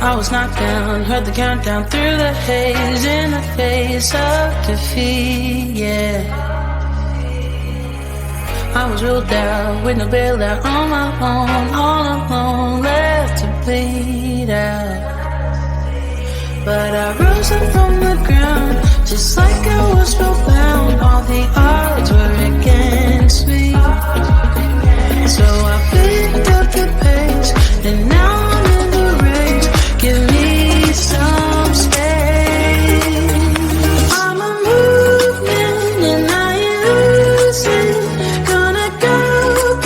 I was knocked down, heard the countdown through the haze, in the face of defeat, yeah. I was ruled out, with no bailout, on my own, all alone, left to bleed out. But I rose up from the ground, just like I was spellbound. All the odds were against me, so I picked up the pace, and now I'm in the race. Give me some space. I'm a movement and I ain't losing. Gonna go,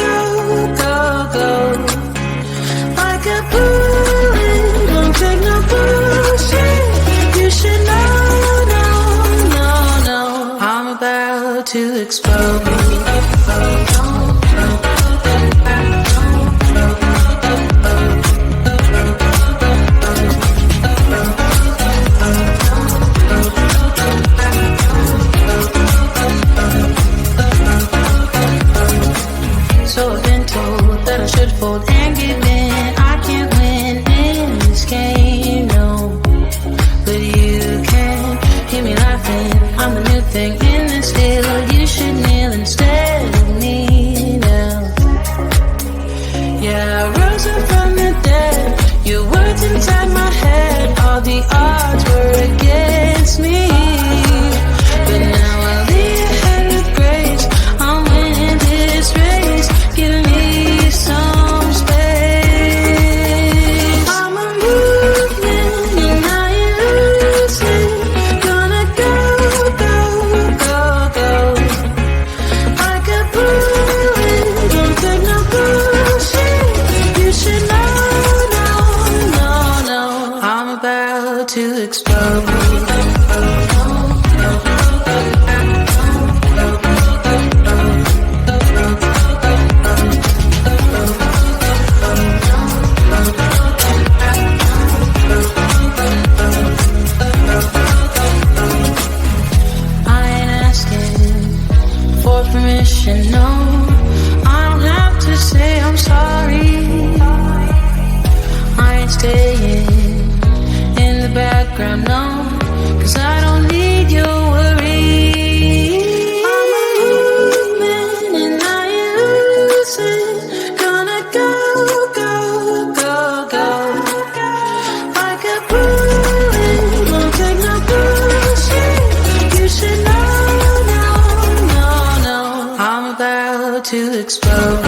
go, go, go. Like a bullet, don't take no bullshit. You should know, no, no, no. I'm about to explode. So I've been told that I should fold and give in. I can't win in this game, no. But you can hear me laughing. I'm the new thing in this deal. You should kneel instead of me now. Yeah, I rose up from the dead. Your words inside my head. All the odds were against me, but now I lead ahead with grace. I'm winning this race. Give me some space. I'm a movement and I ain't losing. Gonna go, go, go, go. Like a bullet, don't take no bullshit. You should know, no, no, no. I'm about to explode. No, I don't have to say I'm sorry. I ain't staying in the background, no, 'cause I don't need your worry. I'm a movement and I ain't losing. Gonna go, go, go, go. Like a bullet, won't take no bullshit. You should know. I'm about to explode.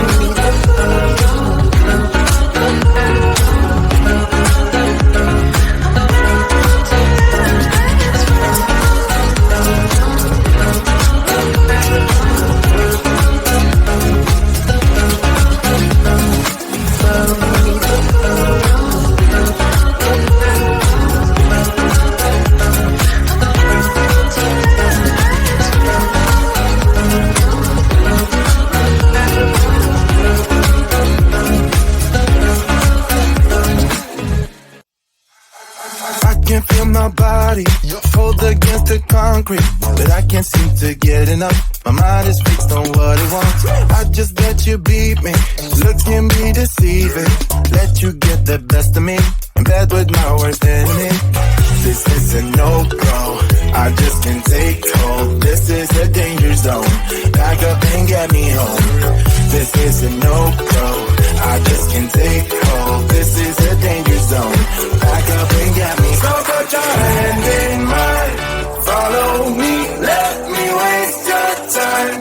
Feel my body cold against the concrete, but I can't seem to get enough. My mind is fixed on what it wants. I just let you beat me, look can be deceiving. Let you get the best of me, in bed with my worst enemy. This is a no-go, I just can't take hold. This is a danger zone, back up and get me home. This is a no-go, I just can't take hold. This is a danger zone, back up and get me home. So put your hand in mine, follow me, let me waste your time.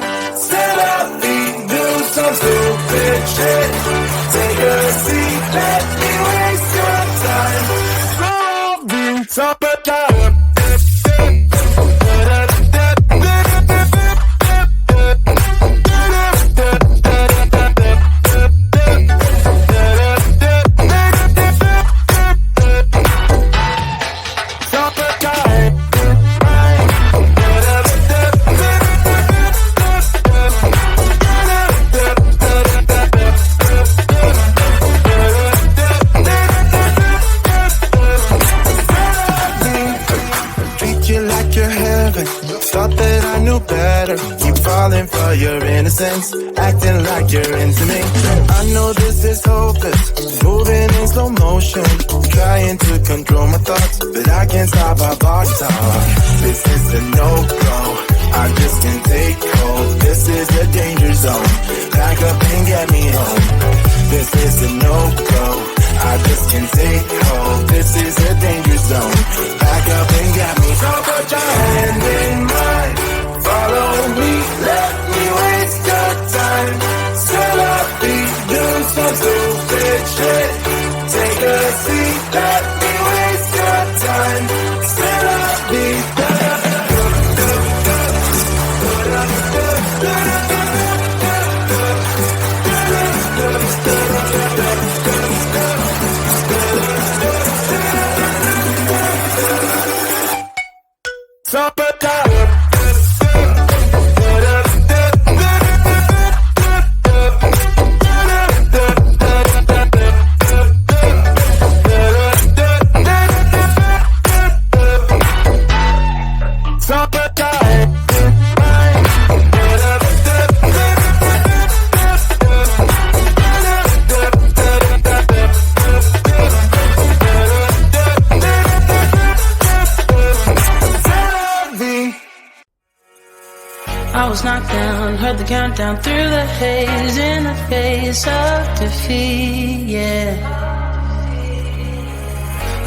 Set up feet, do some stupid shit. Take a seat, let me waste your time. Top of time. Top of time. Thought that I knew better. Keep falling for your innocence, acting like you're into me. I know this is hopeless, moving in slow motion, trying to control my thoughts, but I can't stop our body talk. This is a no-go, I just can't take hold. This is a danger zone, back up and get me home. This is a no-go, I just can't take hold. This is a danger zone, back up and get me. So put your hand in mine, follow me, let me waste your time. Still I'll be doing some stupid shit. Take a seat, let me waste your time. Still I'll be I was knocked down, heard the countdown through the haze, in the face of defeat, yeah.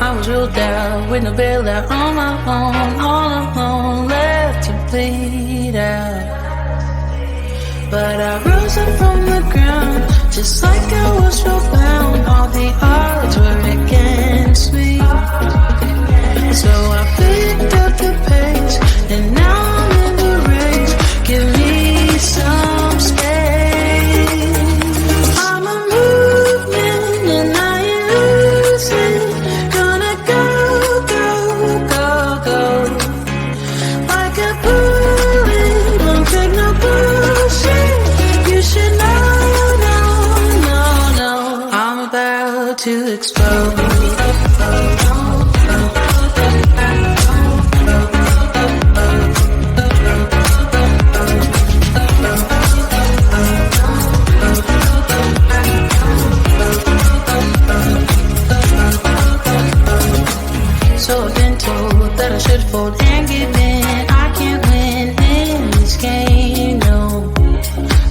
I was ruled out with no bailout, on my own, all alone, left to bleed out. But I rose up from the ground, just like I was spellbound. All the odds were against me, so I picked up the pace, and now I'm in the race. Give me some space. I'm a movement and I ain't losing. Gonna go, go, go, go. Like a bullet, don't take no bullshit. You should know, no. I'm about to explode. So I've been told that I should fold and give in. I can't win in this game, no.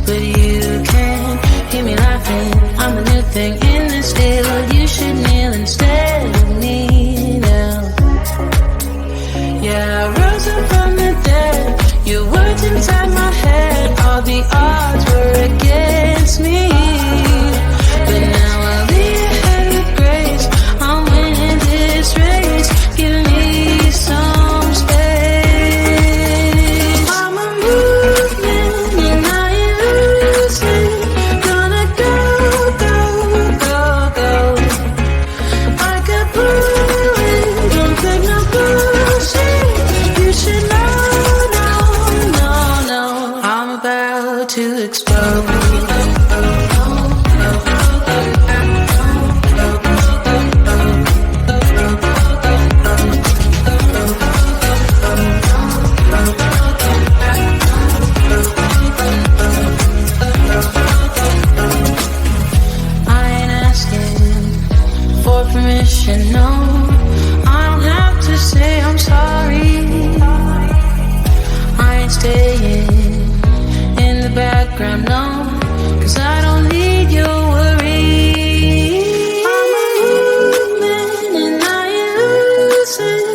But you can hear me laughing. I'm the new thing in this deal. You should kneel instead of me now. Yeah, I rose up from the dead. Your words inside my head. All the odds were against me, but now I'll be ahead with grace. I'm winning this race. Give me some space. I'm a movement and I ain't losing. Gonna go, go, go, go. Like a bullet, don't take no bullshit. You should know, no. I'm about to explode. Permission, no. I don't have to say I'm sorry. I ain't staying in the background, no. 'Cause I don't need your worry. I'm a movement and I ain't losing.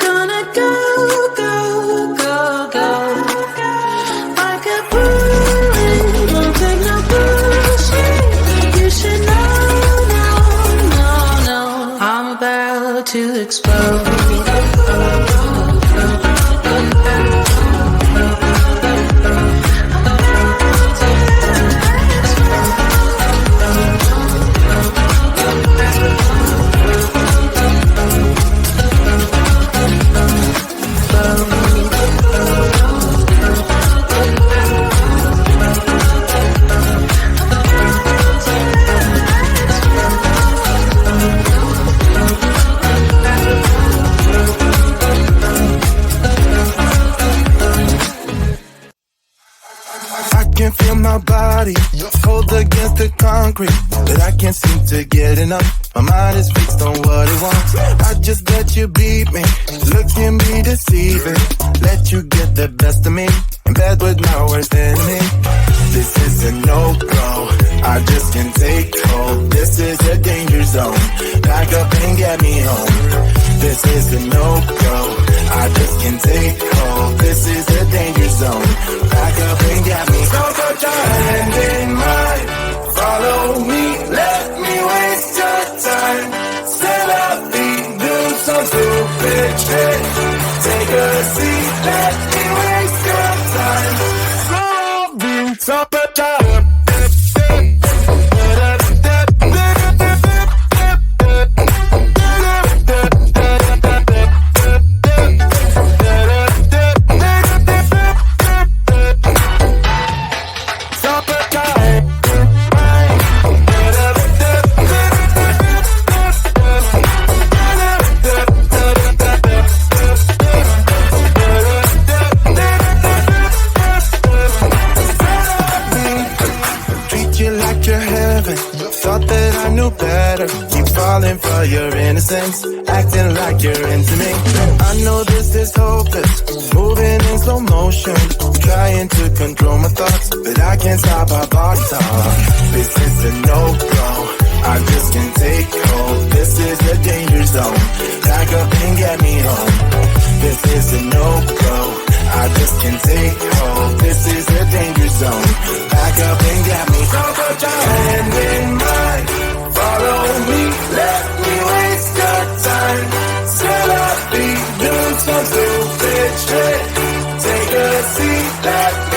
Gonna go, go, go, go. Like a bullet, don't take no bullshit. You should know. I'm about to explode. can feel my body cold against the concrete, but I can't seem to get enough. My mind is fixed on what it wants. I just let you beat me, look at me deceiving. Let you get the best of me, in bed with my worst enemy. This is a no-go, I just can't take hold. This is a danger zone, back up and get me home. This is a no-go, I just can't take hold. This is a danger zone, back up and get me. So put your hand in mine, follow me, let me waste your time. Set up, do some stupid shit. Take a seat, let me waste your time. So put your for your innocence, acting like you're into me. I know this is hopeless, moving in slow motion, trying to control my thoughts, but I can't stop our body talk. This is a no-go, I just can't take hold. This is a danger zone, back up and get me home. This is a no-go, I just can't take hold. This is a danger zone, back up and get me. So put your hand in mine, follow me, let me waste your time. Still up, do some stupid shit. Take a seat, let